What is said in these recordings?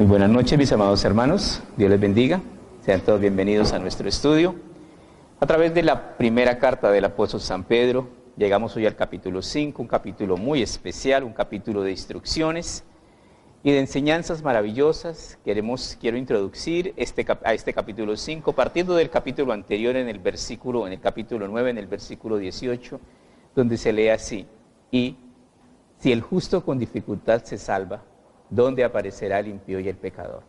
Muy buenas noches, mis amados hermanos. Dios les bendiga. Sean todos bienvenidos a nuestro estudio. A través de la primera carta del apóstol San Pedro, llegamos hoy al capítulo 5, un capítulo muy especial, un capítulo de instrucciones y de enseñanzas maravillosas. Quiero introducir a este capítulo 5, partiendo del capítulo anterior en el capítulo 9, en el versículo 18, donde se lee así: y si el justo con dificultad se salva, ¿dónde aparecerá el impío y el pecador?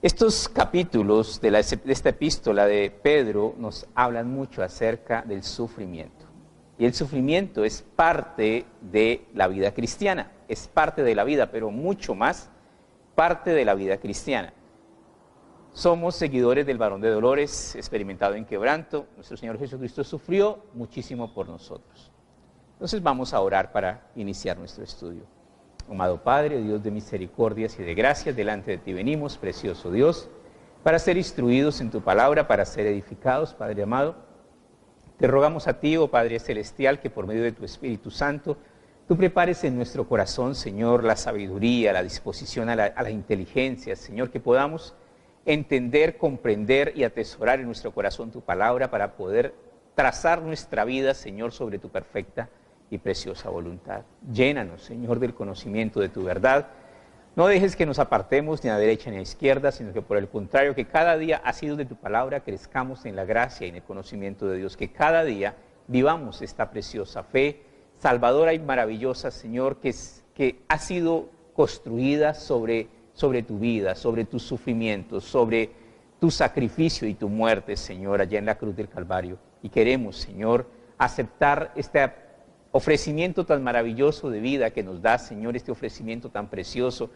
Estos capítulos de esta epístola de Pedro nos hablan mucho acerca del sufrimiento. Y el sufrimiento es parte de la vida cristiana, es parte de la vida, pero mucho más parte de la vida cristiana. Somos seguidores del varón de dolores, experimentado en quebranto. Nuestro Señor Jesucristo sufrió muchísimo por nosotros. Entonces vamos a orar para iniciar nuestro estudio. Amado Padre, Dios de misericordias y de gracias, delante de ti venimos, precioso Dios, para ser instruidos en tu palabra, para ser edificados, Padre amado. Te rogamos a ti, oh Padre celestial, que por medio de tu Espíritu Santo, tú prepares en nuestro corazón, Señor, la sabiduría, la disposición a la inteligencia, Señor, que podamos entender, comprender y atesorar en nuestro corazón tu palabra para poder trazar nuestra vida, Señor, sobre tu perfecta y preciosa voluntad. Llénanos, Señor, del conocimiento de tu verdad. No dejes que nos apartemos ni a derecha ni a izquierda, sino que por el contrario, que cada día, asidos de tu palabra, crezcamos en la gracia y en el conocimiento de Dios, que cada día vivamos esta preciosa fe, salvadora y maravillosa, Señor, que ha sido construida sobre tu vida, sobre tus sufrimientos, sobre tu sacrificio y tu muerte, Señor, allá en la cruz del Calvario. Y queremos, Señor, aceptar este ofrecimiento tan maravilloso de vida que nos da, Señor, este ofrecimiento tan precioso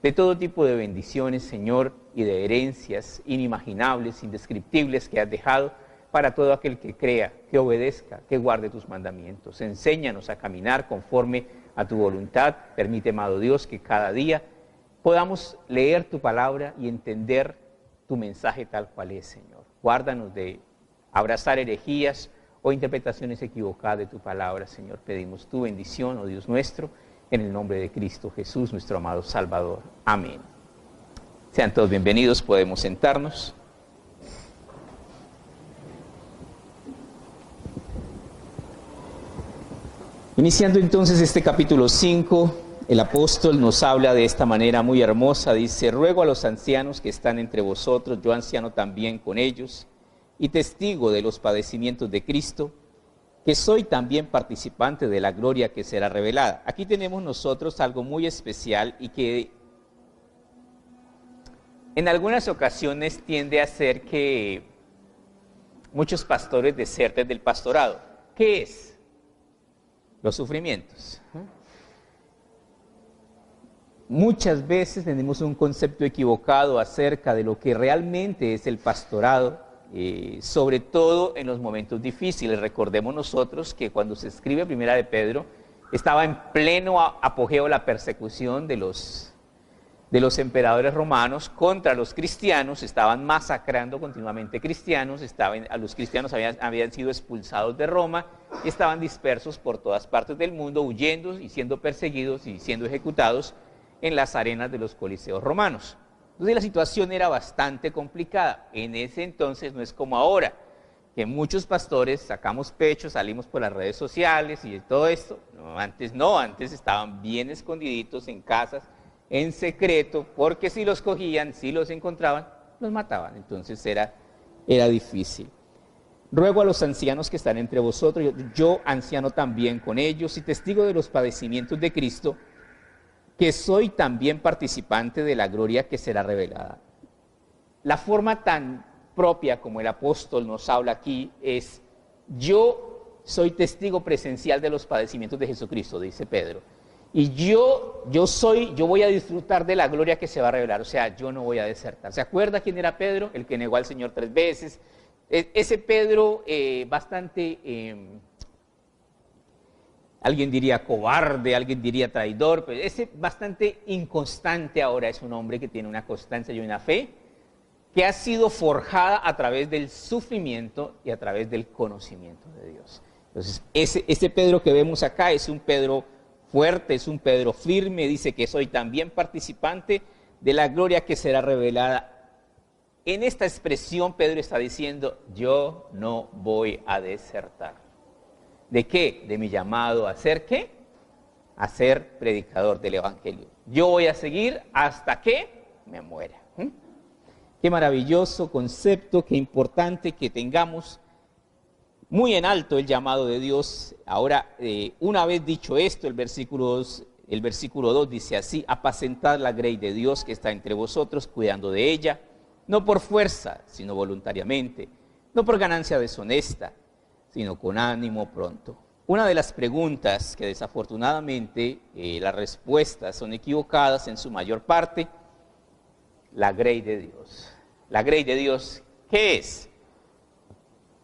de todo tipo de bendiciones, Señor, y de herencias inimaginables, indescriptibles que has dejado para todo aquel que crea, que obedezca, que guarde tus mandamientos. Enséñanos a caminar conforme a tu voluntad. Permite, amado Dios, que cada día podamos leer tu palabra y entender tu mensaje tal cual es, Señor. Guárdanos de abrazar herejías o interpretaciones equivocadas de tu palabra, Señor. Pedimos tu bendición, oh Dios nuestro, en el nombre de Cristo Jesús, nuestro amado Salvador. Amén. Sean todos bienvenidos, podemos sentarnos. Iniciando entonces este capítulo 5, el apóstol nos habla de esta manera muy hermosa. Dice: ruego a los ancianos que están entre vosotros, yo anciano también con ellos, y testigo de los padecimientos de Cristo, que soy también participante de la gloria que será revelada. Aquí tenemos nosotros algo muy especial y que en algunas ocasiones tiende a hacer que muchos pastores deserten del pastorado. ¿Qué es? Los sufrimientos. Muchas veces tenemos un concepto equivocado acerca de lo que realmente es el pastorado, sobre todo en los momentos difíciles. Recordemos nosotros que cuando se escribe Primera de Pedro, estaba en pleno apogeo la persecución de los emperadores romanos contra los cristianos. Estaban masacrando continuamente cristianos, los cristianos habían sido expulsados de Roma y estaban dispersos por todas partes del mundo, huyendo y siendo perseguidos y siendo ejecutados en las arenas de los coliseos romanos. Entonces la situación era bastante complicada. En ese entonces no es como ahora, que muchos pastores sacamos pecho, salimos por las redes sociales y todo esto. Antes estaban bien escondiditos en casas, en secreto, porque si los cogían, si los encontraban, los mataban. Entonces era difícil. Ruego a los ancianos que están entre vosotros, yo anciano también con ellos y testigo de los padecimientos de Cristo, que soy también participante de la gloria que será revelada. La forma tan propia como el apóstol nos habla aquí es: yo soy testigo presencial de los padecimientos de Jesucristo, dice Pedro, y yo voy a disfrutar de la gloria que se va a revelar. O sea, yo no voy a desertar. ¿Se acuerda quién era Pedro? El que negó al Señor 3 veces. Ese Pedro bastante... alguien diría cobarde, alguien diría traidor, pero ese bastante inconstante ahora es un hombre que tiene una constancia y una fe que ha sido forjada a través del sufrimiento y a través del conocimiento de Dios. Entonces, ese Pedro que vemos acá es un Pedro fuerte, es un Pedro firme. Dice que soy también participante de la gloria que será revelada. En esta expresión Pedro está diciendo, yo no voy a desertar. ¿De qué? De mi llamado a ser ¿qué? A ser predicador del Evangelio. Yo voy a seguir hasta que me muera. Qué maravilloso concepto, qué importante que tengamos muy en alto el llamado de Dios. Ahora, una vez dicho esto, el versículo 2 dice así, apacentad la grey de Dios que está entre vosotros, cuidando de ella, no por fuerza, sino voluntariamente, no por ganancia deshonesta, sino con ánimo pronto. Una de las preguntas que desafortunadamente las respuestas son equivocadas en su mayor parte, la grey de Dios. La grey de Dios, ¿qué es?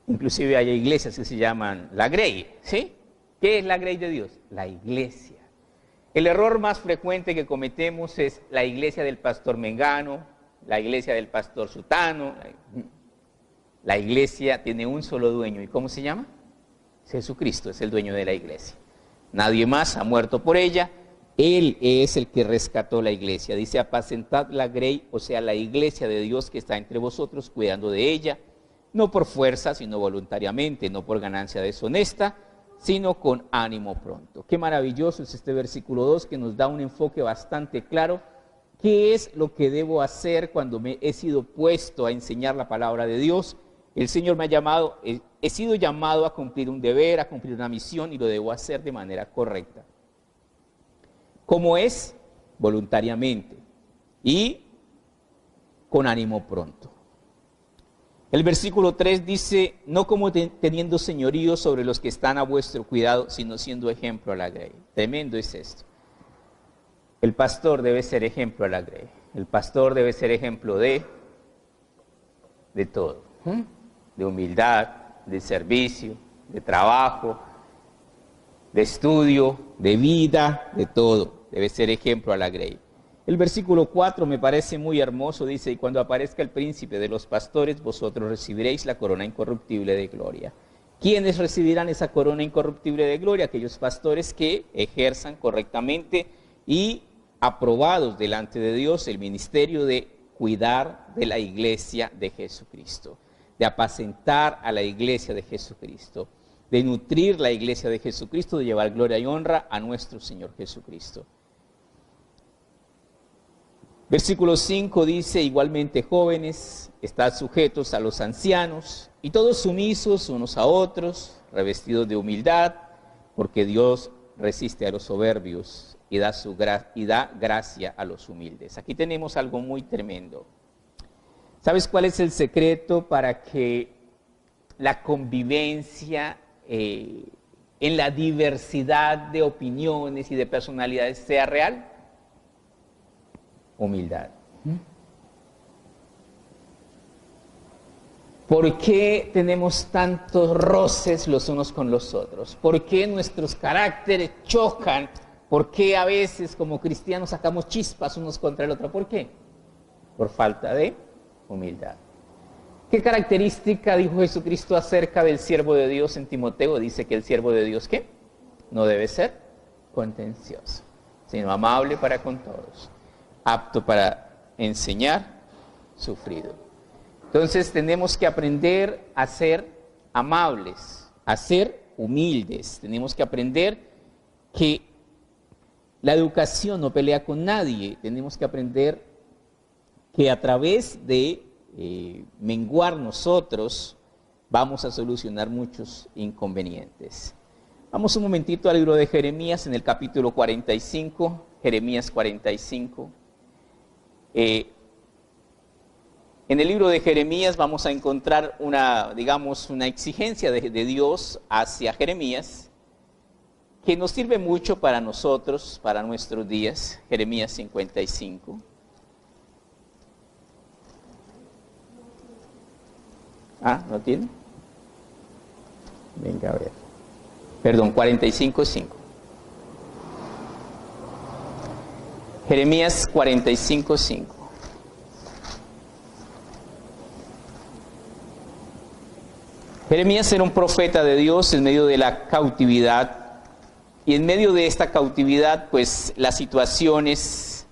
Inclusive hay iglesias que se llaman la grey, ¿sí? ¿Qué es la grey de Dios? La iglesia. El error más frecuente que cometemos es la iglesia del pastor Mengano, la iglesia del pastor Sutano. La iglesia tiene un solo dueño. ¿Y cómo se llama? Jesucristo es el dueño de la iglesia. Nadie más ha muerto por ella. Él es el que rescató la iglesia. Dice, apacentad la grey, o sea, la iglesia de Dios que está entre vosotros, cuidando de ella, no por fuerza, sino voluntariamente, no por ganancia deshonesta, sino con ánimo pronto. Qué maravilloso es este versículo 2 que nos da un enfoque bastante claro. ¿Qué es lo que debo hacer cuando me he sido puesto a enseñar la palabra de Dios? El Señor me ha llamado, he sido llamado a cumplir un deber, a cumplir una misión y lo debo hacer de manera correcta. ¿Cómo es? Voluntariamente y con ánimo pronto. El versículo 3 dice, no como teniendo señorío sobre los que están a vuestro cuidado, sino siendo ejemplo a la grey. Tremendo es esto. El pastor debe ser ejemplo a la grey. El pastor debe ser ejemplo de todo. De humildad, de servicio, de trabajo, de estudio, de vida, de todo. Debe ser ejemplo a la grey. El versículo 4 me parece muy hermoso, dice, y cuando aparezca el príncipe de los pastores, vosotros recibiréis la corona incorruptible de gloria. ¿Quiénes recibirán esa corona incorruptible de gloria? Aquellos pastores que ejerzan correctamente y aprobados delante de Dios el ministerio de cuidar de la iglesia de Jesucristo, de apacentar a la iglesia de Jesucristo, de nutrir la iglesia de Jesucristo, de llevar gloria y honra a nuestro Señor Jesucristo. Versículo 5 dice, igualmente jóvenes, estad sujetos a los ancianos, y todos sumisos unos a otros, revestidos de humildad, porque Dios resiste a los soberbios y da gracia a los humildes. Aquí tenemos algo muy tremendo. ¿Sabes cuál es el secreto para que la convivencia en la diversidad de opiniones y de personalidades sea real? Humildad. ¿Por qué tenemos tantos roces los unos con los otros? ¿Por qué nuestros caracteres chocan? ¿Por qué a veces como cristianos sacamos chispas unos contra el otro? ¿Por qué? Por falta de humildad. ¿Qué característica dijo Jesucristo acerca del siervo de Dios en Timoteo? Dice que el siervo de Dios, ¿qué? No debe ser contencioso, sino amable para con todos, apto para enseñar, sufrido. Entonces tenemos que aprender a ser amables, a ser humildes. Tenemos que aprender que la educación no pelea con nadie. Tenemos que aprender que a través de menguar nosotros vamos a solucionar muchos inconvenientes. Vamos un momentito al libro de Jeremías en el capítulo 45, Jeremías 45. En el libro de Jeremías vamos a encontrar una exigencia de Dios hacia Jeremías que nos sirve mucho para nosotros, para nuestros días. Jeremías 55. ¿No tiene? Venga a ver. Perdón, 45:5. Jeremías 45:5. Jeremías era un profeta de Dios en medio de la cautividad, y en medio de esta cautividad, pues las situaciones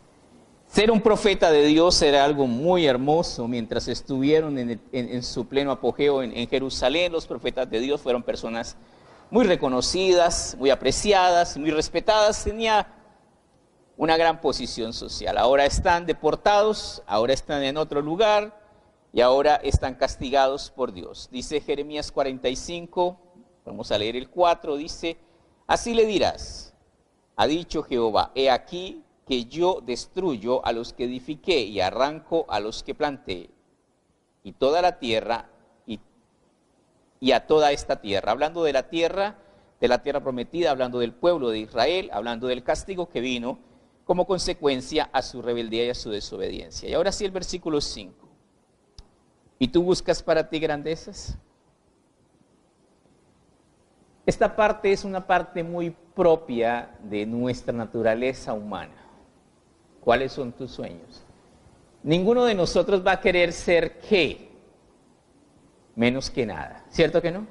Ser un profeta de Dios era algo muy hermoso. Mientras estuvieron en su pleno apogeo en Jerusalén, los profetas de Dios fueron personas muy reconocidas, muy apreciadas, muy respetadas. Tenía una gran posición social. Ahora están deportados, ahora están en otro lugar y ahora están castigados por Dios. Dice Jeremías 45, vamos a leer el 4, dice: así le dirás, ha dicho Jehová, he aquí que yo destruyo a los que edifiqué y arranco a los que planté, y toda la tierra, y a toda esta tierra. Hablando de la tierra prometida, hablando del pueblo de Israel, hablando del castigo que vino como consecuencia a su rebeldía y a su desobediencia. Y ahora sí el versículo 5. ¿Y tú buscas para ti grandezas? Esta parte es una parte muy propia de nuestra naturaleza humana. ¿Cuáles son tus sueños? Ninguno de nosotros va a querer ser ¿qué? Menos que nada, ¿cierto que no?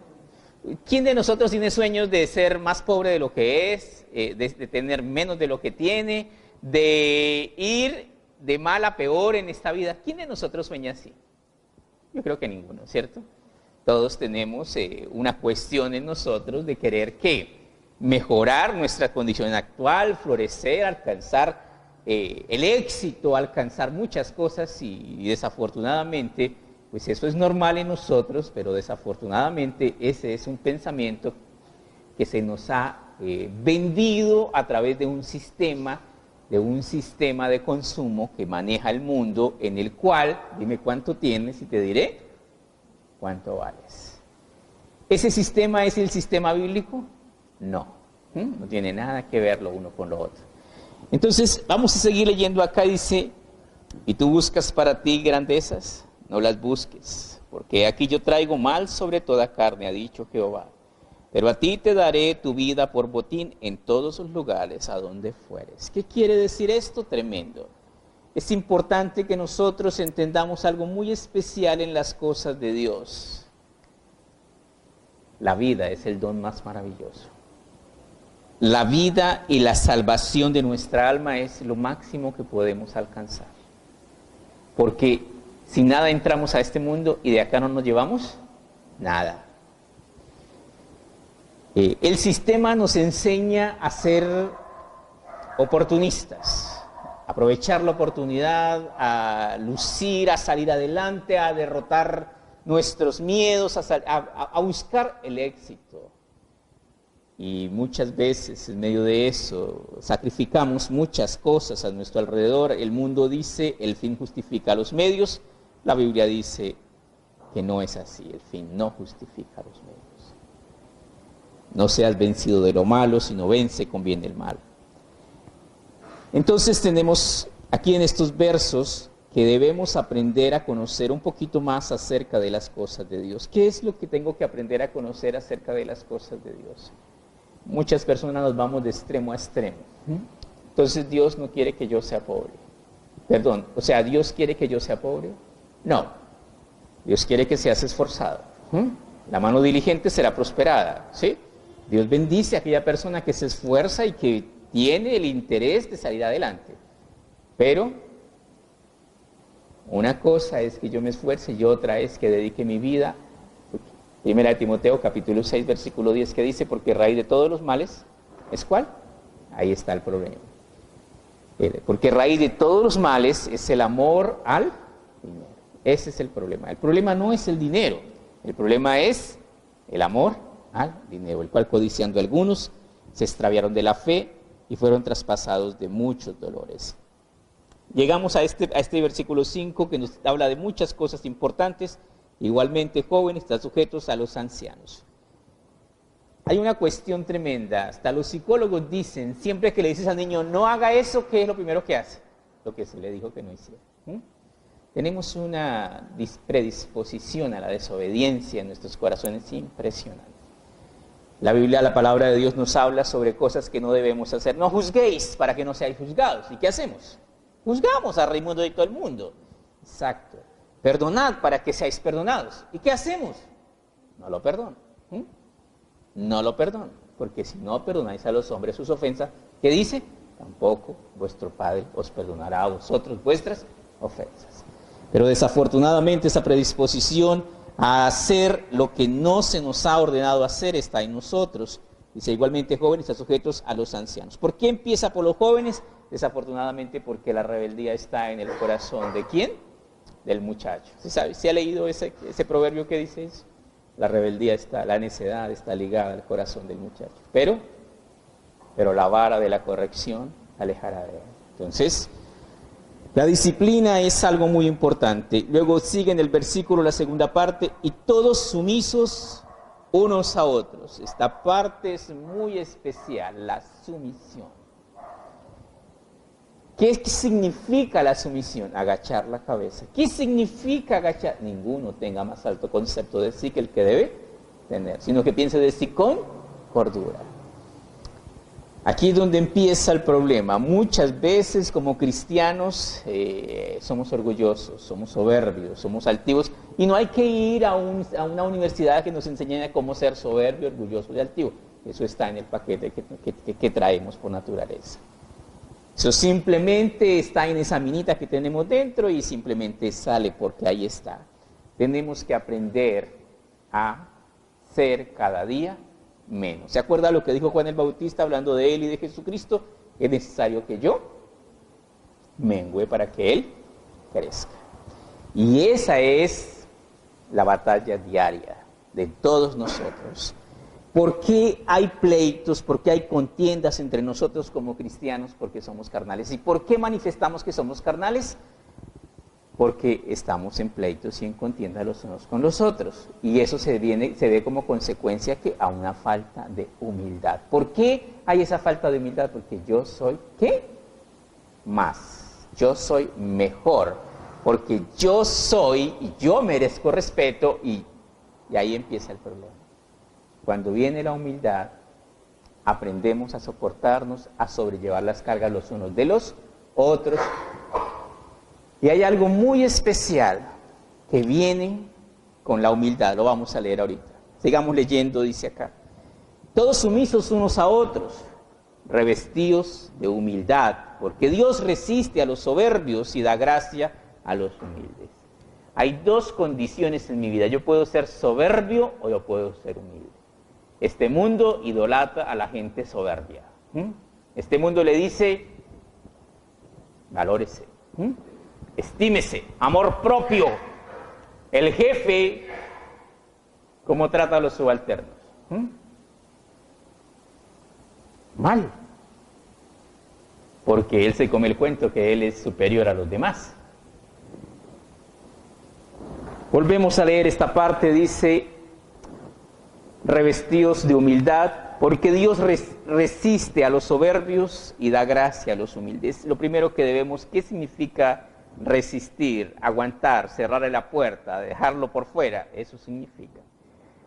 ¿Quién de nosotros tiene sueños de ser más pobre de lo que es, de tener menos de lo que tiene, de ir de mal a peor en esta vida? ¿Quién de nosotros sueña así? Yo creo que ninguno, ¿cierto? Todos tenemos una cuestión en nosotros de querer ¿qué? Mejorar nuestra condición actual, florecer, alcanzar el éxito, alcanzar muchas cosas y desafortunadamente, pues eso es normal en nosotros, pero desafortunadamente ese es un pensamiento que se nos ha vendido a través de un sistema de consumo que maneja el mundo, en el cual, dime cuánto tienes y te diré cuánto vales. ¿Ese sistema es el sistema bíblico? No, no tiene nada que ver lo uno con lo otro. Entonces, vamos a seguir leyendo acá, dice, ¿y tú buscas para ti grandezas? No las busques, porque aquí yo traigo mal sobre toda carne, ha dicho Jehová. Pero a ti te daré tu vida por botín en todos los lugares a donde fueres. ¿Qué quiere decir esto? Tremendo. Es importante que nosotros entendamos algo muy especial en las cosas de Dios. La vida es el don más maravilloso. La vida y la salvación de nuestra alma es lo máximo que podemos alcanzar. Porque sin nada entramos a este mundo y de acá no nos llevamos nada. El sistema nos enseña a ser oportunistas, a aprovechar la oportunidad, a lucir, a salir adelante, a derrotar nuestros miedos, a buscar el éxito. Y muchas veces en medio de eso sacrificamos muchas cosas a nuestro alrededor. El mundo dice, el fin justifica los medios. La Biblia dice que no es así, el fin no justifica los medios. No seas vencido de lo malo, sino vence con bien el mal. Entonces tenemos aquí en estos versos que debemos aprender a conocer un poquito más acerca de las cosas de Dios. ¿Qué es lo que tengo que aprender a conocer acerca de las cosas de Dios? Muchas personas nos vamos de extremo a extremo. Entonces Dios no quiere que yo sea pobre. Perdón, o sea, ¿Dios quiere que yo sea pobre? No. Dios quiere que seas esforzado. La mano diligente será prosperada, ¿sí? Dios bendice a aquella persona que se esfuerza y que tiene el interés de salir adelante. Pero una cosa es que yo me esfuerce y otra es que dedique mi vida. Primera de Timoteo, capítulo 6, versículo 10, que dice, porque raíz de todos los males, ¿es cuál? Ahí está el problema. Porque raíz de todos los males es el amor al dinero. Ese es el problema. El problema no es el dinero, el problema es el amor al dinero, el cual codiciando algunos se extraviaron de la fe y fueron traspasados de muchos dolores. Llegamos a este versículo 5 que nos habla de muchas cosas importantes. Igualmente, jóvenes están sujetos a los ancianos. Hay una cuestión tremenda. Hasta los psicólogos dicen, siempre que le dices al niño, no haga eso, ¿qué es lo primero que hace? Lo que se le dijo que no hiciera. Tenemos una predisposición a la desobediencia en nuestros corazones impresionante. La Biblia, la palabra de Dios, nos habla sobre cosas que no debemos hacer. No juzguéis para que no seáis juzgados. ¿Y qué hacemos? Juzgamos a Raimundo y todo el mundo. Exacto. Perdonad para que seáis perdonados. ¿Y qué hacemos? No lo perdono. No lo perdono. Porque si no perdonáis a los hombres sus ofensas, ¿qué dice? tampoco vuestro Padre os perdonará a vosotros vuestras ofensas. Pero desafortunadamente esa predisposición a hacer lo que no se nos ha ordenado hacer está en nosotros. Dice, igualmente jóvenes, están sujetos a los ancianos. ¿Por qué empieza por los jóvenes? Desafortunadamente porque la rebeldía está en el corazón ¿de quién? Del muchacho. ¿Sí sabe? ¿Sí ha leído ese proverbio que dice eso? La rebeldía está, la necedad está ligada al corazón del muchacho. Pero la vara de la corrección alejará de él. Entonces, la disciplina es algo muy importante. Luego sigue en el versículo la segunda parte, y todos sumisos unos a otros. Esta parte es muy especial, la sumisión. ¿Qué significa la sumisión? Agachar la cabeza. ¿Qué significa agachar? Ninguno tenga más alto concepto de sí que el que debe tener, sino que piense de sí con cordura. Aquí es donde empieza el problema. Muchas veces como cristianos somos orgullosos, somos soberbios, somos altivos, y no hay que ir a una universidad que nos enseñe a cómo ser soberbio, orgulloso y altivo. Eso está en el paquete que traemos por naturaleza. Eso simplemente está en esa minita que tenemos dentro y simplemente sale porque ahí está. Tenemos que aprender a ser cada día menos. ¿Se acuerda lo que dijo Juan el Bautista hablando de él y de Jesucristo? Es necesario que yo mengüe para que él crezca. Y esa es la batalla diaria de todos nosotros. ¿Por qué hay pleitos? ¿Por qué hay contiendas entre nosotros como cristianos? Porque somos carnales. ¿Y por qué manifestamos que somos carnales? Porque estamos en pleitos y en contienda los unos con los otros. Y eso se ve como consecuencia que a una falta de humildad. ¿Por qué hay esa falta de humildad? Porque yo soy, ¿qué? Más. Yo soy mejor. Porque yo soy y yo merezco respeto y ahí empieza el problema. Cuando viene la humildad, aprendemos a soportarnos, a sobrellevar las cargas los unos de los otros. Y hay algo muy especial que viene con la humildad, lo vamos a leer ahorita. Sigamos leyendo, dice acá. Todos sumisos unos a otros, revestidos de humildad, porque Dios resiste a los soberbios y da gracia a los humildes. Hay dos condiciones en mi vida, yo puedo ser soberbio o yo puedo ser humilde. Este mundo idolatra a la gente soberbia. Este mundo le dice, valórese, estímese, amor propio. El jefe, ¿cómo trata a los subalternos? Mal. Porque él se come el cuento que él es superior a los demás. Volvemos a leer esta parte, dice, revestidos de humildad, porque Dios resiste a los soberbios y da gracia a los humildes. Lo primero que debemos, ¿qué significa resistir, aguantar, cerrarle la puerta, dejarlo por fuera? Eso significa.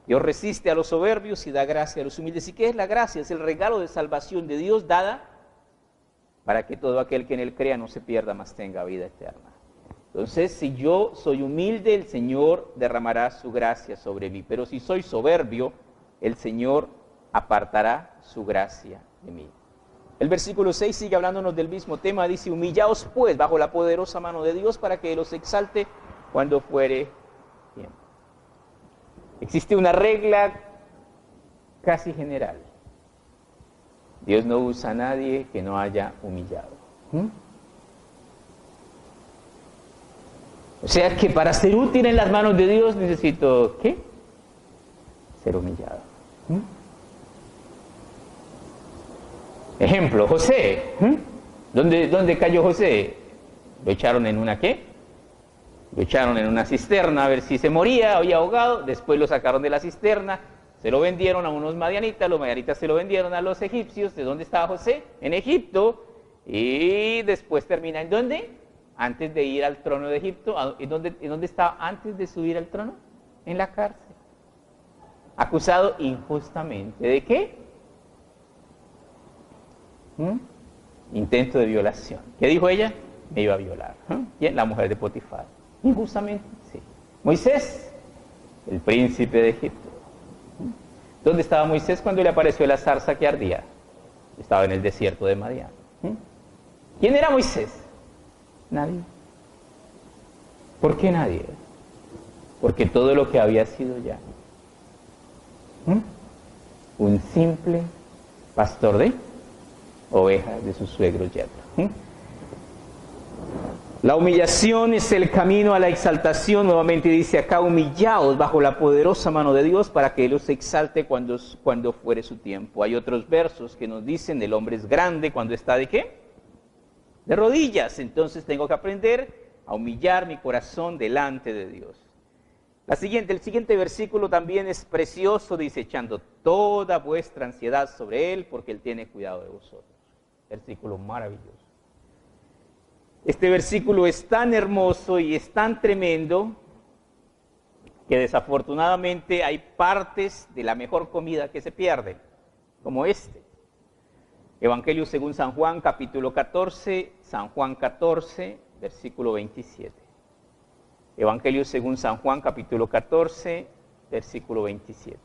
Dios resiste a los soberbios y da gracia a los humildes. ¿Y qué es la gracia? Es el regalo de salvación de Dios dada para que todo aquel que en él crea no se pierda, mas tenga vida eterna. Entonces, si yo soy humilde, el Señor derramará su gracia sobre mí. Pero si soy soberbio, el Señor apartará su gracia de mí. El versículo 6 sigue hablándonos del mismo tema. Dice, humillaos pues bajo la poderosa mano de Dios para que los exalte cuando fuere tiempo. Existe una regla casi general. Dios no usa a nadie que no haya humillado. O sea que para ser útil en las manos de Dios necesito, ¿qué? Ser humillado. Ejemplo, José. ¿Dónde cayó José? Lo echaron en una ¿qué? Lo echaron en una cisterna a ver si se moría, había ahogado. Después lo sacaron de la cisterna, se lo vendieron a unos madianitas. Los madianitas se lo vendieron a los egipcios. ¿De dónde estaba José? En Egipto. Y después termina ¿en dónde? Antes de ir al trono de Egipto. ¿En dónde estaba antes de subir al trono? En la cárcel. Acusado injustamente. ¿De qué? Intento de violación. ¿Qué dijo ella? Me iba a violar. ¿Quién? La mujer de Potifar. Injustamente, sí. Moisés, el príncipe de Egipto. ¿Dónde estaba Moisés cuando le apareció la zarza que ardía? Estaba en el desierto de Madián. ¿Quién era Moisés? Nadie. ¿Por qué nadie? Porque todo lo que había sido ya. Un simple pastor de ovejas de su suegro Yetro. La humillación es el camino a la exaltación. Nuevamente dice acá, humillaos bajo la poderosa mano de Dios para que Él os exalte cuando fuere su tiempo. Hay otros versos que nos dicen, el hombre es grande cuando está ¿de qué? De rodillas. Entonces tengo que aprender a humillar mi corazón delante de Dios. El siguiente versículo también es precioso, dice, echando toda vuestra ansiedad sobre Él, porque Él tiene cuidado de vosotros. Versículo maravilloso. Este versículo es tan hermoso y es tan tremendo que desafortunadamente hay partes de la mejor comida que se pierden, como este. Evangelio según San Juan, capítulo 14, San Juan 14, versículo 27. Evangelio según San Juan, capítulo 14, versículo 27.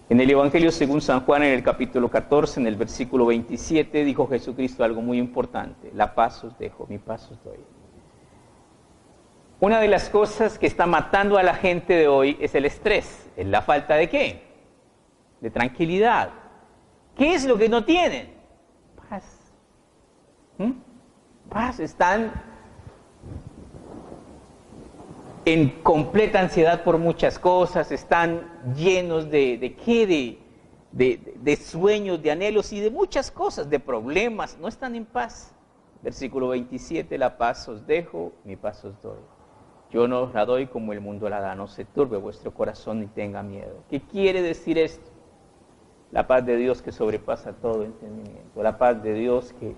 En el Evangelio según San Juan, en el capítulo 14, en el versículo 27, dijo Jesucristo algo muy importante: la paz os dejo, mi paz os doy. Una de las cosas que está matando a la gente de hoy es el estrés. ¿Es la falta de qué? De tranquilidad. ¿Qué es lo que no tienen? Paz. Paz. Están en completa ansiedad por muchas cosas, están llenos de sueños, de anhelos y de muchas cosas, de problemas, no están en paz. Versículo 27, la paz os dejo, mi paz os doy. Yo no os la doy como el mundo la da, no se turbe vuestro corazón ni tenga miedo. ¿Qué quiere decir esto? La paz de Dios que sobrepasa todo entendimiento, la paz de Dios que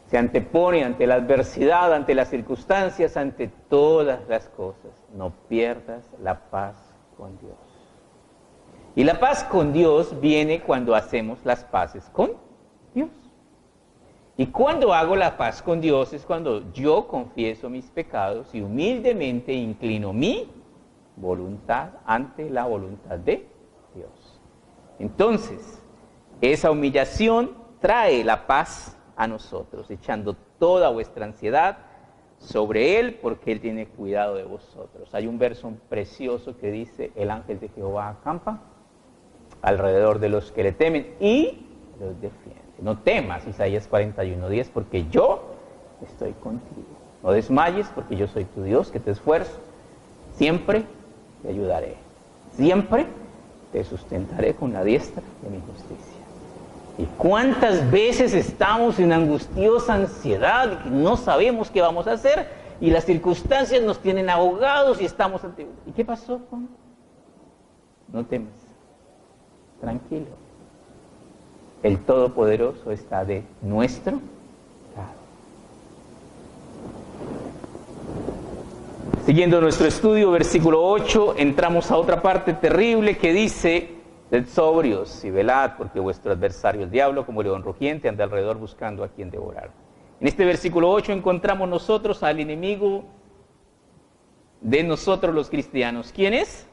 se antepone ante la adversidad, ante las circunstancias, ante todas las cosas. No pierdas la paz con Dios. Y la paz con Dios viene cuando hacemos las paces con Dios. Y cuando hago la paz con Dios es cuando yo confieso mis pecados y humildemente inclino mi voluntad ante la voluntad de Dios. Entonces, esa humillación trae la paz a nosotros, echando toda vuestra ansiedad sobre Él, porque Él tiene cuidado de vosotros. Hay un verso precioso que dice, el ángel de Jehová acampa alrededor de los que le temen y los defiende. No temas, Isaías 41:10, porque yo estoy contigo. No desmayes, porque yo soy tu Dios, que te esfuerzo. Siempre te ayudaré. Siempre te sustentaré con la diestra de mi justicia. ¿Y cuántas veces estamos en angustiosa ansiedad y no sabemos qué vamos a hacer y las circunstancias nos tienen ahogados y estamos ante... ¿Y qué pasó, Juan? No temas, tranquilo. El Todopoderoso está de nuestro lado. Siguiendo nuestro estudio, versículo 8, entramos a otra parte terrible que dice: sed sobrios y velad, porque vuestro adversario el diablo, como león rugiente, anda alrededor buscando a quien devorar. En este versículo 8 encontramos nosotros al enemigo de nosotros los cristianos. ¿Quién es?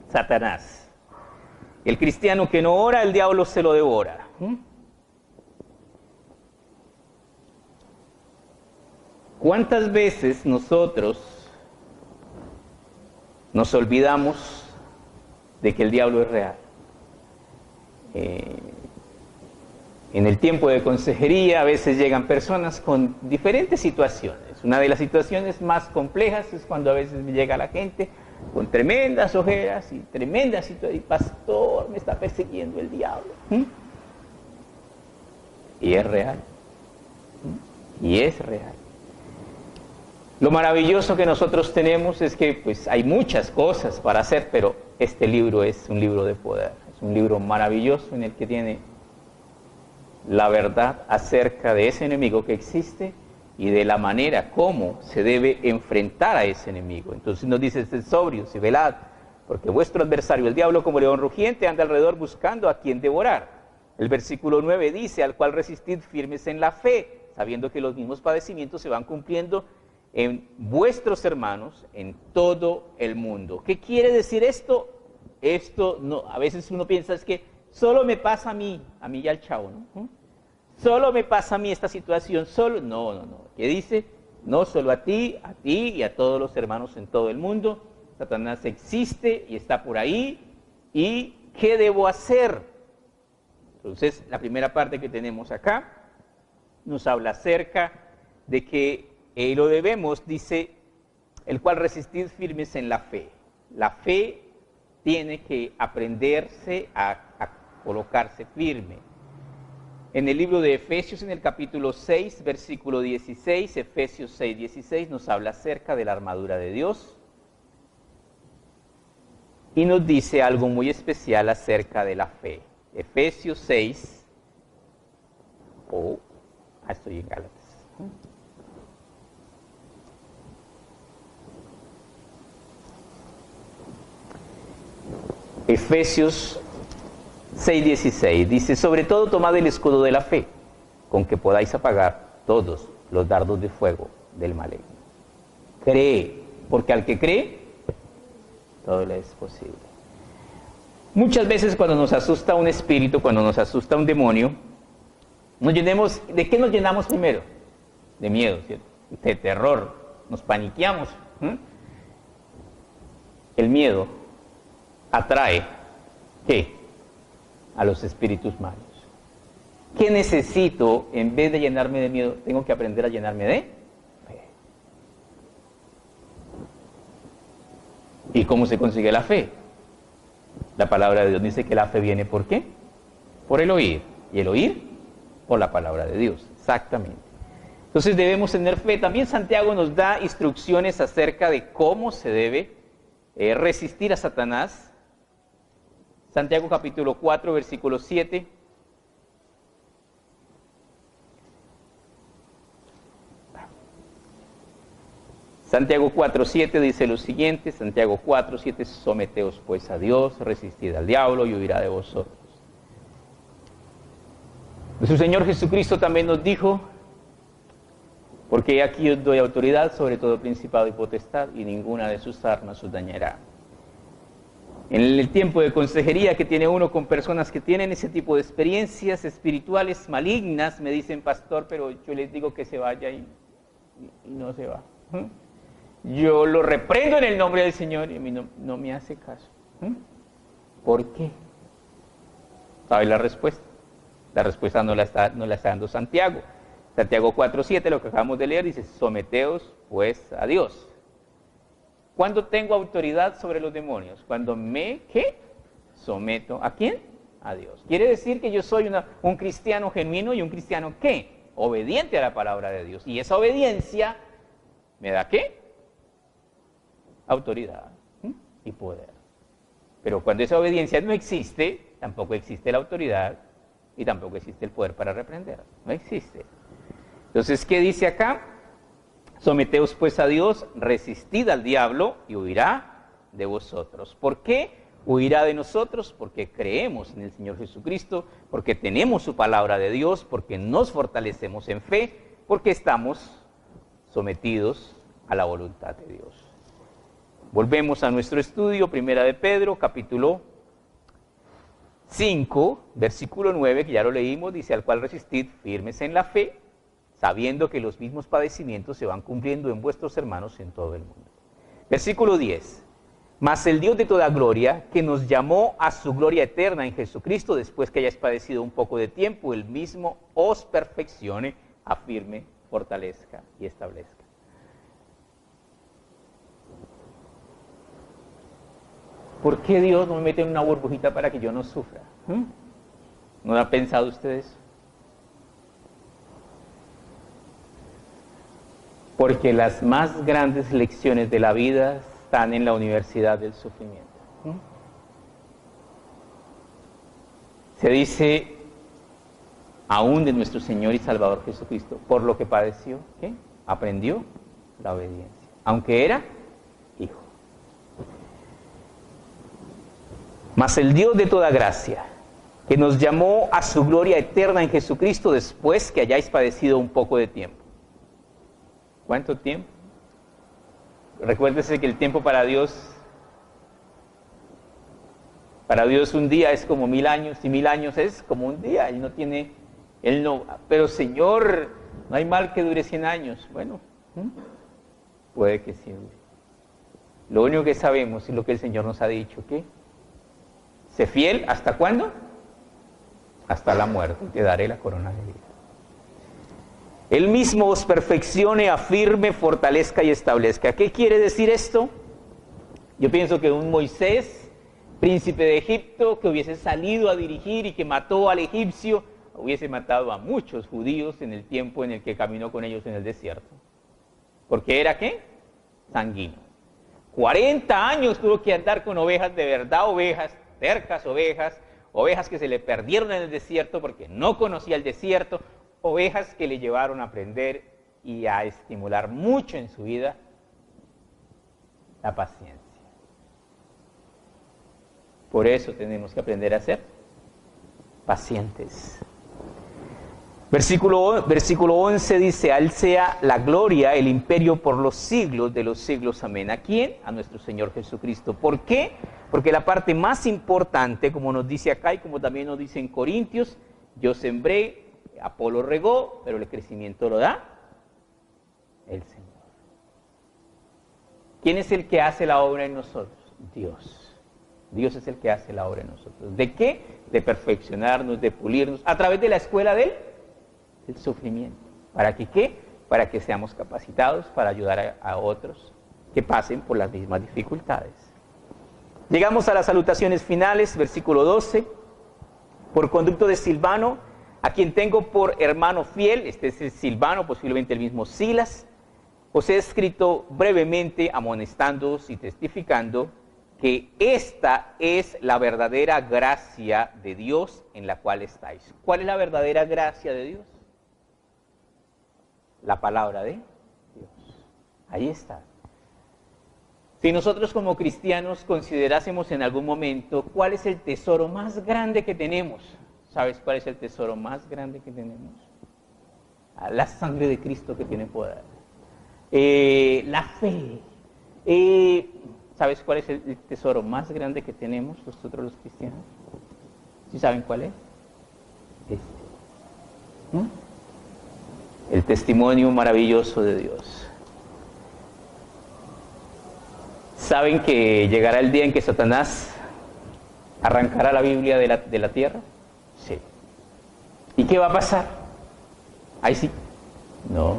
Satanás. El cristiano que no ora, el diablo se lo devora. ¿Cuántas veces nosotros nos olvidamos de que el diablo es real? En el tiempo de consejería a veces llegan personas con diferentes situaciones. Una de las situaciones más complejas es cuando a veces me llega la gente con tremendas ojeras y tremendas situaciones. Pastor, me está persiguiendo el diablo. Y es real. Y es real. Lo maravilloso que nosotros tenemos es que pues hay muchas cosas para hacer, pero este libro es un libro de poder. Es un libro maravilloso en el que tiene la verdad acerca de ese enemigo que existe y de la manera como se debe enfrentar a ese enemigo. Entonces nos dice: sed sobrios y velad, porque vuestro adversario, el diablo, como león rugiente, anda alrededor buscando a quien devorar. El versículo 9 dice: al cual resistid firmes en la fe, sabiendo que los mismos padecimientos se van cumpliendo en vuestros hermanos en todo el mundo. ¿Qué quiere decir esto? esto no, a veces uno piensa es que solo me pasa a mí y al chavo, ¿no? Solo me pasa a mí esta situación, solo, no. ¿Qué dice? No solo a ti y a todos los hermanos en todo el mundo. Satanás existe y está por ahí. ¿Y qué debo hacer? Entonces, la primera parte que tenemos acá nos habla acerca de que lo debemos, dice, el cual resistid firmes en la fe. La fe tiene que aprenderse a colocarse firme. En el libro de Efesios, en el capítulo 6, versículo 16, Efesios 6, 16, nos habla acerca de la armadura de Dios y nos dice algo muy especial acerca de la fe. Efesios 6, estoy en Gálatas. Efesios 6:16 dice, sobre todo tomad el escudo de la fe, con que podáis apagar todos los dardos de fuego del maligno. Cree, porque al que cree, todo le es posible. Muchas veces cuando nos asusta un espíritu, cuando nos asusta un demonio, ¿de qué nos llenamos primero? De miedo, ¿cierto? De terror, nos paniqueamos. El miedo atrae, ¿qué? A los espíritus malos. ¿Qué necesito en vez de llenarme de miedo? Tengo que aprender a llenarme de fe. ¿Y cómo se consigue la fe? La palabra de Dios dice que la fe viene ¿por qué? Por el oír. Y el oír por la palabra de Dios. Exactamente. Entonces debemos tener fe. También Santiago nos da instrucciones acerca de cómo se debe resistir a Satanás. Santiago capítulo 4, versículo 7. Santiago 4, 7 dice lo siguiente, Santiago 4, 7, someteos pues a Dios, resistid al diablo y huirá de vosotros. Nuestro Señor Jesucristo también nos dijo, porque aquí os doy autoridad sobre todo principado y potestad, y ninguna de sus armas os dañará. En el tiempo de consejería que tiene uno con personas que tienen ese tipo de experiencias espirituales malignas, me dicen, pastor, pero yo les digo que se vaya y no se va. Yo lo reprendo en el nombre del Señor y a mí no me hace caso. ¿Por qué? ¿Sabe la respuesta? La respuesta no la está dando Santiago. Santiago 4:7, lo que acabamos de leer, dice, someteos pues a Dios. ¿Cuándo tengo autoridad sobre los demonios? Cuando ¿qué? Someto. ¿A quién? A Dios. Quiere decir que yo soy un cristiano genuino y un cristiano ¿qué? Obediente a la palabra de Dios. Y esa obediencia me da ¿qué? Autoridad y poder. Pero cuando esa obediencia no existe, tampoco existe la autoridad y tampoco existe el poder para reprender. No existe. Entonces, ¿qué dice acá? Someteos pues a Dios, resistid al diablo y huirá de vosotros. ¿Por qué huirá de nosotros? Porque creemos en el Señor Jesucristo, porque tenemos su palabra de Dios, porque nos fortalecemos en fe, porque estamos sometidos a la voluntad de Dios. Volvemos a nuestro estudio, Primera de Pedro, capítulo 5, versículo 9, que ya lo leímos, dice, al cual resistid firmes en la fe, sabiendo que los mismos padecimientos se van cumpliendo en vuestros hermanos en todo el mundo. Versículo 10. Mas el Dios de toda gloria, que nos llamó a su gloria eterna en Jesucristo, después que hayáis padecido un poco de tiempo, el mismo os perfeccione, afirme, fortalezca y establezca. ¿Por qué Dios no me mete en una burbujita para que yo no sufra? ¿No han pensado ustedes? Porque las más grandes lecciones de la vida están en la universidad del sufrimiento. Se dice aún de nuestro Señor y Salvador Jesucristo, por lo que padeció, ¿qué? Aprendió la obediencia, aunque era hijo. Mas el Dios de toda gracia, que nos llamó a su gloria eterna en Jesucristo después que hayáis padecido un poco de tiempo. ¿Cuánto tiempo? Recuérdese que el tiempo para Dios Para Dios un día es como 1000 años y 1000 años es como un día. Pero Señor, no hay mal que dure 100 años. Bueno, puede que sí. Lo único que sabemos es lo que el Señor nos ha dicho, ¿qué? Sé fiel, ¿hasta cuándo? Hasta la muerte, te daré la corona de vida. Él mismo os perfeccione, afirme, fortalezca y establezca. ¿Qué quiere decir esto? Yo pienso que un Moisés, príncipe de Egipto, que hubiese salido a dirigir y que mató al egipcio, hubiese matado a muchos judíos en el tiempo en el que caminó con ellos en el desierto. Porque era, ¿qué? Sanguíneo. 40 años tuvo que andar con ovejas de verdad, ovejas, tercas ovejas que se le perdieron en el desierto porque no conocía el desierto, ovejas que le llevaron a aprender y a estimular mucho en su vida la paciencia. Por eso tenemos que aprender a ser pacientes. Versículo 11 dice, a Él sea la gloria, el imperio por los siglos de los siglos. Amén. ¿A quién? A nuestro Señor Jesucristo. ¿Por qué? Porque la parte más importante, como nos dice acá y como también nos dice en Corintios, yo sembré, Apolo regó, pero el crecimiento lo da el Señor. ¿Quién es el que hace la obra en nosotros? Dios. Dios es el que hace la obra en nosotros. ¿De qué? De perfeccionarnos, de pulirnos, a través de la escuela del sufrimiento. ¿Para que qué? Para que seamos capacitados para ayudar a otros que pasen por las mismas dificultades. Llegamos a las salutaciones finales, versículo 12. Por conducto de Silvano, a quien tengo por hermano fiel, este es Silvano, posiblemente el mismo Silas, os he escrito brevemente amonestándoos y testificando que esta es la verdadera gracia de Dios en la cual estáis. ¿Cuál es la verdadera gracia de Dios? La palabra de Dios. Ahí está. Si nosotros como cristianos considerásemos en algún momento cuál es el tesoro más grande que tenemos, ¿sabes cuál es el tesoro más grande que tenemos? La sangre de Cristo que tiene poder. La fe. ¿Sabes cuál es el tesoro más grande que tenemos nosotros los cristianos? ¿Sí saben cuál es? El testimonio maravilloso de Dios. ¿Saben que llegará el día en que Satanás arrancará la Biblia de la tierra? Sí. ¿Y qué va a pasar? Ahí sí. No.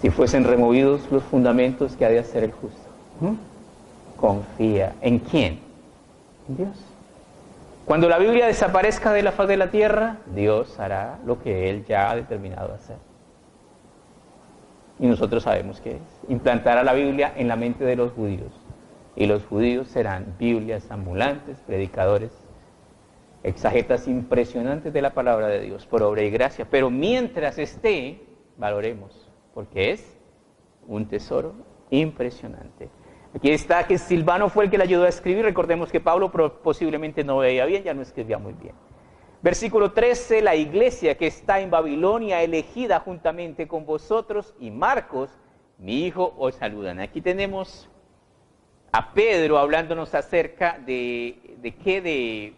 Si fuesen removidos los fundamentos que ha de hacer el justo. Confía. ¿En quién? En Dios. Cuando la Biblia desaparezca de la faz de la tierra, Dios hará lo que Él ya ha determinado hacer. Y nosotros sabemos qué es. Implantará la Biblia en la mente de los judíos. Y los judíos serán Biblias ambulantes, predicadores, exagetas impresionantes de la palabra de Dios, por obra y gracia. Pero mientras esté, valoremos, porque es un tesoro impresionante. Aquí está que Silvano fue el que le ayudó a escribir. Recordemos que Pablo posiblemente no veía bien, ya no escribía muy bien. Versículo 13, la iglesia que está en Babilonia, elegida juntamente con vosotros, y Marcos, mi hijo, os saludan. Aquí tenemos a Pedro hablándonos acerca de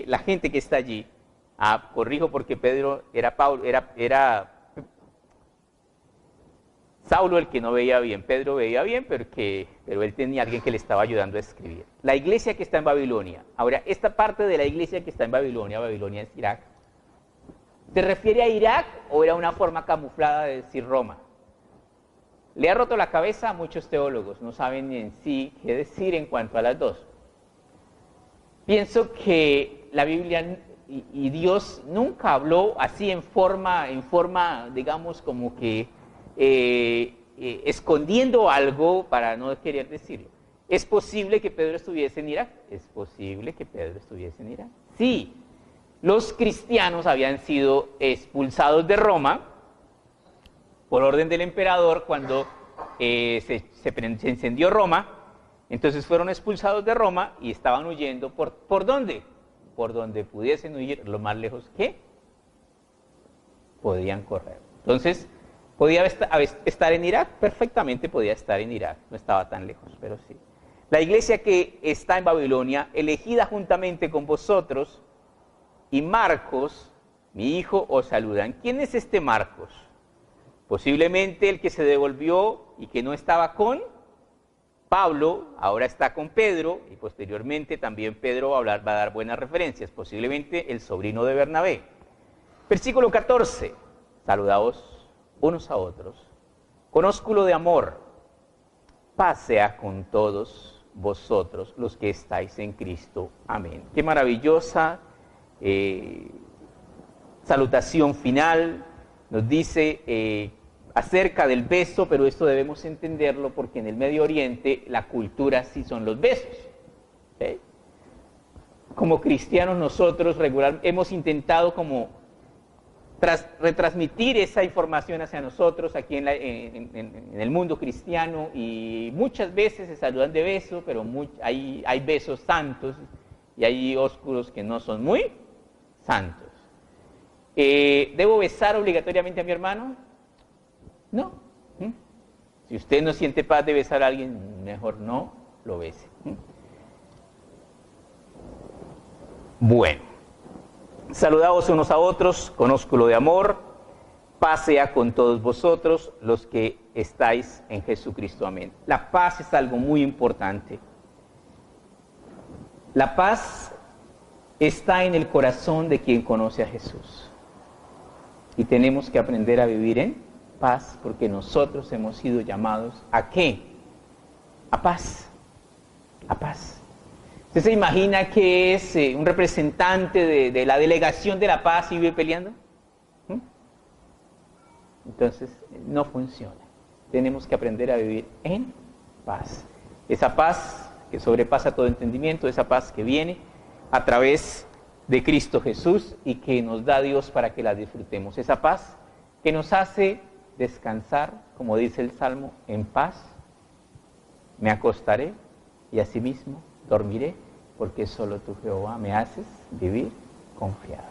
la gente que está allí. Corrijo porque Pedro era Saulo el que no veía bien. Pedro veía bien, pero él tenía alguien que le estaba ayudando a escribir. La iglesia que está en Babilonia. Ahora, esta parte de la iglesia que está en Babilonia es Irak. ¿Se refiere a Irak o era una forma camuflada de decir Roma? Le ha roto la cabeza a muchos teólogos, no saben en sí qué decir en cuanto a las dos. Pienso que la Biblia y Dios nunca habló así en forma, digamos, como que escondiendo algo para no querer decirlo. ¿Es posible que Pedro estuviese en Irak? ¿Es posible que Pedro estuviese en Irak? Sí. Los cristianos habían sido expulsados de Roma por orden del emperador cuando se encendió Roma. Entonces fueron expulsados de Roma y estaban huyendo. ¿Por dónde? Por donde pudiesen huir, lo más lejos que podían correr. Entonces, ¿podía estar en Irak? Perfectamente podía estar en Irak, no estaba tan lejos, pero sí. La iglesia que está en Babilonia, elegida juntamente con vosotros, y Marcos, mi hijo, os saludan. ¿Quién es este Marcos? Posiblemente el que se devolvió y que no estaba con Pablo, ahora está con Pedro, y posteriormente también Pedro va a dar buenas referencias, posiblemente el sobrino de Bernabé. Versículo 14, saludaos unos a otros, con ósculo de amor, paz sea con todos vosotros los que estáis en Cristo. Amén. Qué maravillosa salutación final, nos dice acerca del beso, pero esto debemos entenderlo porque en el Medio Oriente la cultura sí son los besos. ¿Sí? Como cristianos nosotros hemos intentado como retransmitir esa información hacia nosotros aquí en el mundo cristiano, y muchas veces se saludan de beso, pero hay besos santos y hay oscuros que no son muy santos. ¿Debo besar obligatoriamente a mi hermano? No. Si usted no siente paz de besar a alguien, mejor no lo bese. Bueno, saludaos unos a otros con ósculo de amor, paz sea con todos vosotros los que estáis en Jesucristo. Amén. La paz es algo muy importante. La paz está en el corazón de quien conoce a Jesús. Y tenemos que aprender a vivir en paz, porque nosotros hemos sido llamados ¿a qué? A paz. A paz. ¿Usted se imagina que es un representante de la delegación de la paz y vive peleando? Entonces, no funciona. Tenemos que aprender a vivir en paz. Esa paz que sobrepasa todo entendimiento, esa paz que viene a través de Cristo Jesús y que nos da Dios para que la disfrutemos. Esa paz que nos hace descansar, como dice el Salmo, en paz me acostaré y asimismo dormiré, porque solo tú, Jehová, me haces vivir confiado.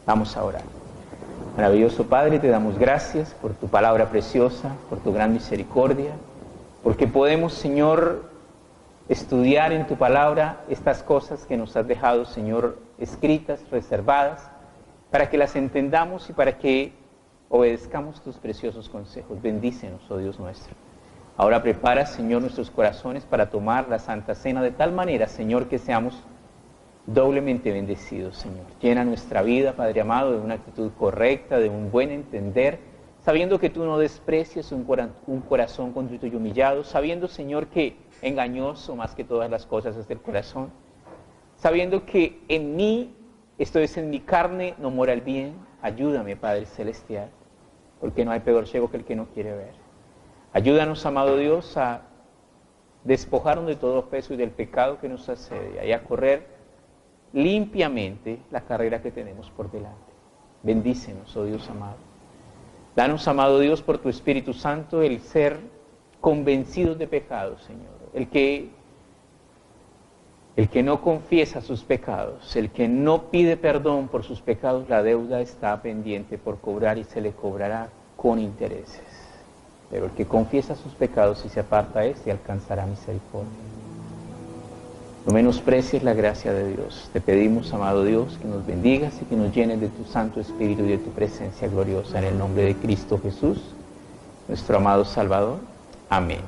Vamos a orar. Maravilloso Padre, te damos gracias por tu palabra preciosa, por tu gran misericordia, porque podemos, Señor, estudiar en tu palabra estas cosas que nos has dejado, Señor, escritas, reservadas, para que las entendamos y para que obedezcamos tus preciosos consejos. Bendícenos, oh Dios nuestro. Ahora prepara, Señor, nuestros corazones para tomar la Santa Cena de tal manera, Señor, que seamos doblemente bendecidos, Señor. Llena nuestra vida, Padre amado, de una actitud correcta, de un buen entender, sabiendo que tú no desprecias un corazón contrito y humillado, sabiendo, Señor, que engañoso más que todas las cosas es el corazón, sabiendo que en mí, esto es en mi carne, no mora el bien. Ayúdame, Padre Celestial, porque no hay peor ciego que el que no quiere ver. Ayúdanos, amado Dios, a despojarnos de todo peso y del pecado que nos asedia y a correr limpiamente la carrera que tenemos por delante. Bendícenos, oh Dios amado. Danos, amado Dios, por tu Espíritu Santo, el ser convencidos de pecados, Señor. El que no confiesa sus pecados, el que no pide perdón por sus pecados, la deuda está pendiente por cobrar y se le cobrará con intereses. Pero el que confiesa sus pecados y se aparta a este alcanzará misericordia. No menosprecies la gracia de Dios. Te pedimos, amado Dios, que nos bendigas y que nos llenes de tu Santo Espíritu y de tu presencia gloriosa. En el nombre de Cristo Jesús, nuestro amado Salvador. Amén.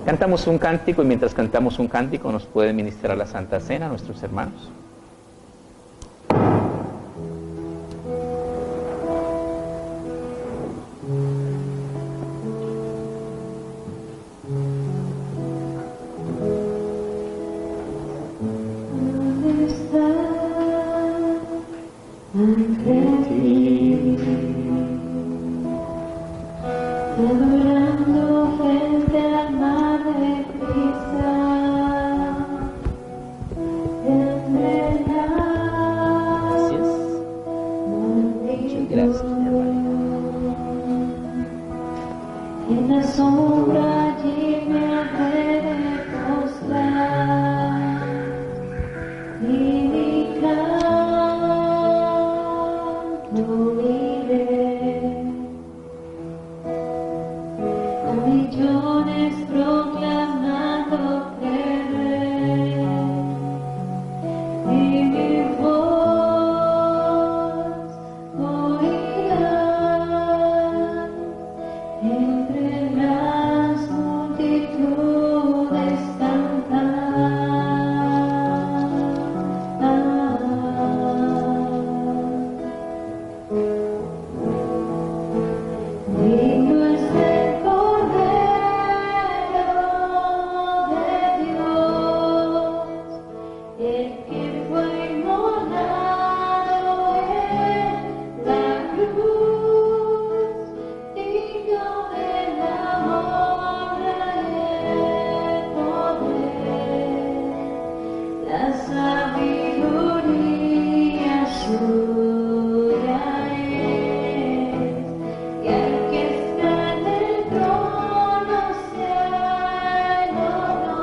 Cantamos un cántico y mientras cantamos un cántico nos puede ministrar la Santa Cena nuestros hermanos. Adorando frente al mar de prisa, en verdad. Gracias. Muchas gracias, mi hermano. En la sombra allí me habré de postrar y mi canto iré. A millones proclamando que el que fue inmolado en la cruz, digno de la honra y el poder, la sabiduría suya es, y al que está en el trono sea el honor.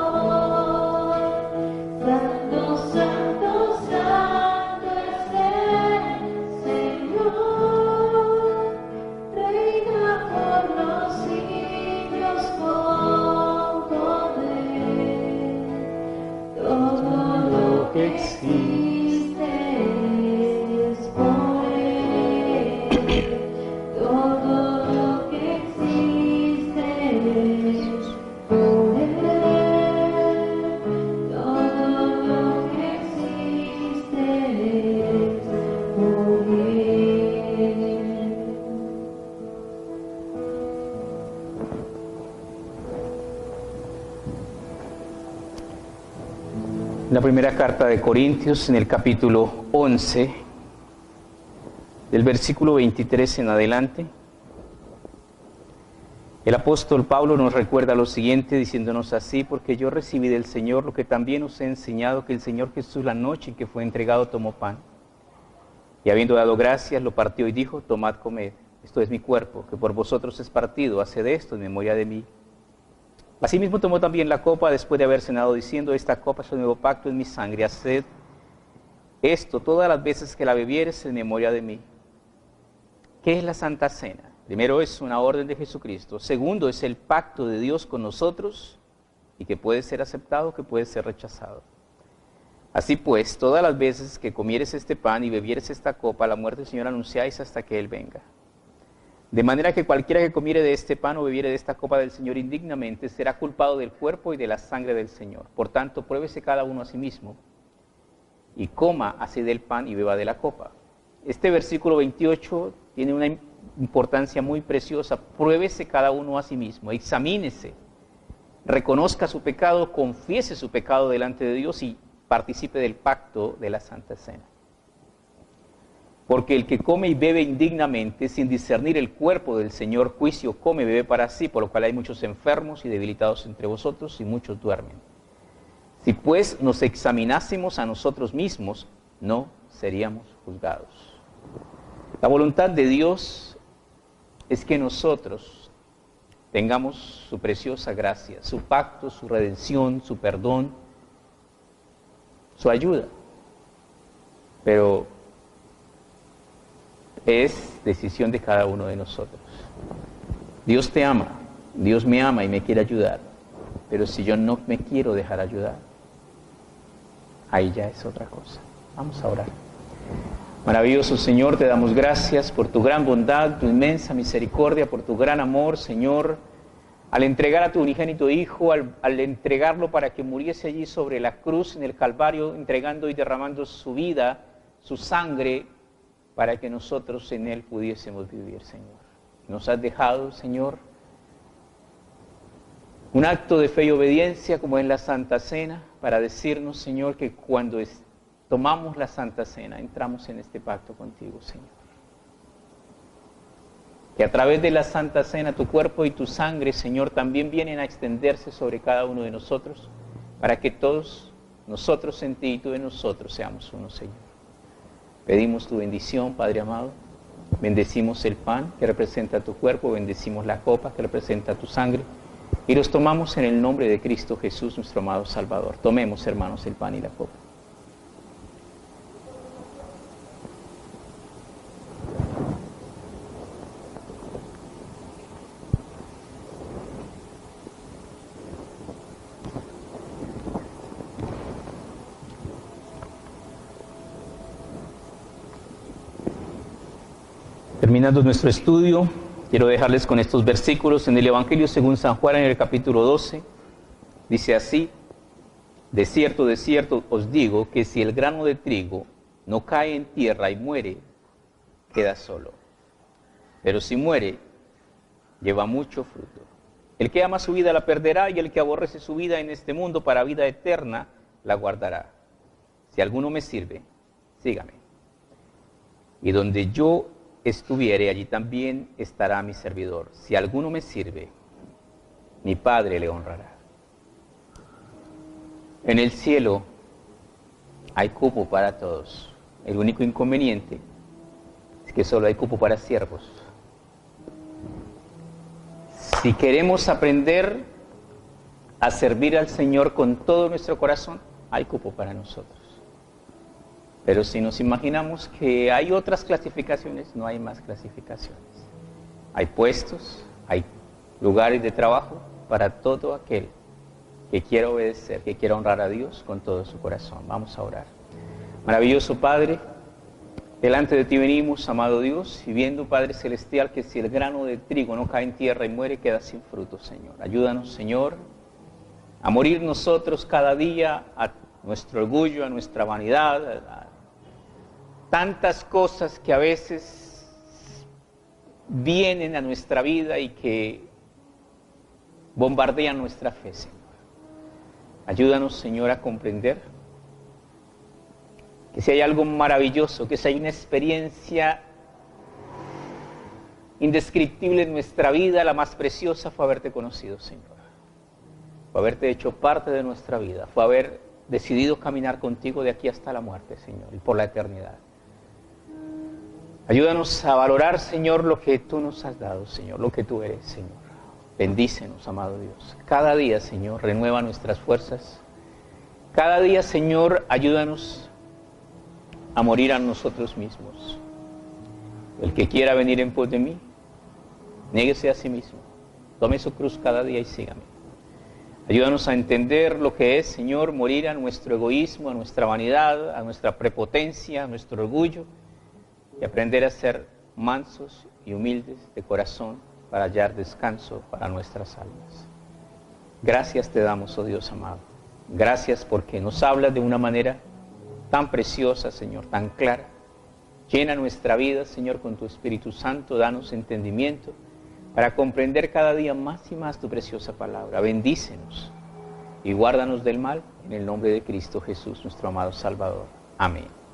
Santo, santo, santo es el Señor, reina por los siglos con poder. Todo lo que existe es por Él, todo lo que existe es por Él, todo lo que existe es por Él. La primera carta de Corintios, en el capítulo 11, del versículo 23 en adelante, el apóstol Pablo nos recuerda lo siguiente, diciéndonos así: porque yo recibí del Señor lo que también os he enseñado, que el Señor Jesús, la noche en que fue entregado, tomó pan, y habiendo dado gracias, lo partió y dijo: tomad, comed, esto es mi cuerpo, que por vosotros es partido, haced esto en memoria de mí. Asimismo tomó también la copa después de haber cenado, diciendo: esta copa es el nuevo pacto en mi sangre, haced esto todas las veces que la bebieres en memoria de mí. ¿Qué es la Santa Cena? Primero, es una orden de Jesucristo. Segundo, es el pacto de Dios con nosotros, y que puede ser aceptado, que puede ser rechazado. Así pues, todas las veces que comieres este pan y bebieres esta copa, la muerte del Señor anunciáis hasta que Él venga. De manera que cualquiera que comiere de este pan o bebiere de esta copa del Señor indignamente será culpado del cuerpo y de la sangre del Señor. Por tanto, pruébese cada uno a sí mismo y coma así del pan y beba de la copa. Este versículo 28 tiene una importancia muy preciosa. Pruébese cada uno a sí mismo, examínese, reconozca su pecado, confiese su pecado delante de Dios y participe del pacto de la Santa Cena. Porque el que come y bebe indignamente, sin discernir el cuerpo del Señor, juicio come y bebe para sí, por lo cual hay muchos enfermos y debilitados entre vosotros, y muchos duermen. Si pues nos examinásemos a nosotros mismos, no seríamos juzgados. La voluntad de Dios es que nosotros tengamos su preciosa gracia, su pacto, su redención, su perdón, su ayuda. Pero es decisión de cada uno de nosotros. Dios te ama, Dios me ama y me quiere ayudar, pero si yo no me quiero dejar ayudar, ahí ya es otra cosa. Vamos a orar. Maravilloso Señor, te damos gracias por tu gran bondad, tu inmensa misericordia, por tu gran amor, Señor, al entregar a tu unigénito Hijo, al entregarlo para que muriese allí sobre la cruz en el Calvario, entregando y derramando su vida, su sangre, para que nosotros en Él pudiésemos vivir, Señor. Nos has dejado, Señor, un acto de fe y obediencia como en la Santa Cena, para decirnos, Señor, que cuando tomamos la Santa Cena, entramos en este pacto contigo, Señor. Que a través de la Santa Cena, tu cuerpo y tu sangre, Señor, también vienen a extenderse sobre cada uno de nosotros, para que todos nosotros en ti y tú en nosotros seamos uno, Señor. Pedimos tu bendición, Padre amado. Bendecimos el pan que representa tu cuerpo, bendecimos la copa que representa tu sangre y los tomamos en el nombre de Cristo Jesús, nuestro amado Salvador. Tomemos, hermanos, el pan y la copa. Terminando nuestro estudio, quiero dejarles con estos versículos en el Evangelio según San Juan, en el capítulo 12. Dice así: de cierto os digo que si el grano de trigo no cae en tierra y muere, queda solo. Pero si muere, lleva mucho fruto. El que ama su vida la perderá, y el que aborrece su vida en este mundo para vida eterna la guardará. Si alguno me sirve, sígame. Y donde yo estuviere, allí también estará mi servidor. Si alguno me sirve, mi Padre le honrará. En el cielo hay cupo para todos. El único inconveniente es que solo hay cupo para siervos. Si queremos aprender a servir al Señor con todo nuestro corazón, hay cupo para nosotros. Pero si nos imaginamos que hay otras clasificaciones, no hay más clasificaciones. Hay puestos, hay lugares de trabajo para todo aquel que quiera obedecer, que quiera honrar a Dios con todo su corazón. Vamos a orar. Maravilloso Padre, delante de ti venimos, amado Dios, y viendo, Padre Celestial, que si el grano de trigo no cae en tierra y muere, queda sin fruto, Señor. Ayúdanos, Señor, a morir nosotros cada día a nuestro orgullo, a nuestra vanidad, a tantas cosas que a veces vienen a nuestra vida y que bombardean nuestra fe, Señor. Ayúdanos, Señor, a comprender que si hay algo maravilloso, que si hay una experiencia indescriptible en nuestra vida, la más preciosa fue haberte conocido, Señor. Fue haberte hecho parte de nuestra vida, fue haber decidido caminar contigo de aquí hasta la muerte, Señor, y por la eternidad. Ayúdanos a valorar, Señor, lo que tú nos has dado, Señor, lo que tú eres, Señor. Bendícenos, amado Dios. Cada día, Señor, renueva nuestras fuerzas. Cada día, Señor, ayúdanos a morir a nosotros mismos. El que quiera venir en pos de mí, néguese a sí mismo. Tome su cruz cada día y sígame. Ayúdanos a entender lo que es, Señor, morir a nuestro egoísmo, a nuestra vanidad, a nuestra prepotencia, a nuestro orgullo, y aprender a ser mansos y humildes de corazón para hallar descanso para nuestras almas. Gracias te damos, oh Dios amado. Gracias porque nos hablas de una manera tan preciosa, Señor, tan clara. Llena nuestra vida, Señor, con tu Espíritu Santo. Danos entendimiento para comprender cada día más y más tu preciosa palabra. Bendícenos y guárdanos del mal en el nombre de Cristo Jesús, nuestro amado Salvador. Amén.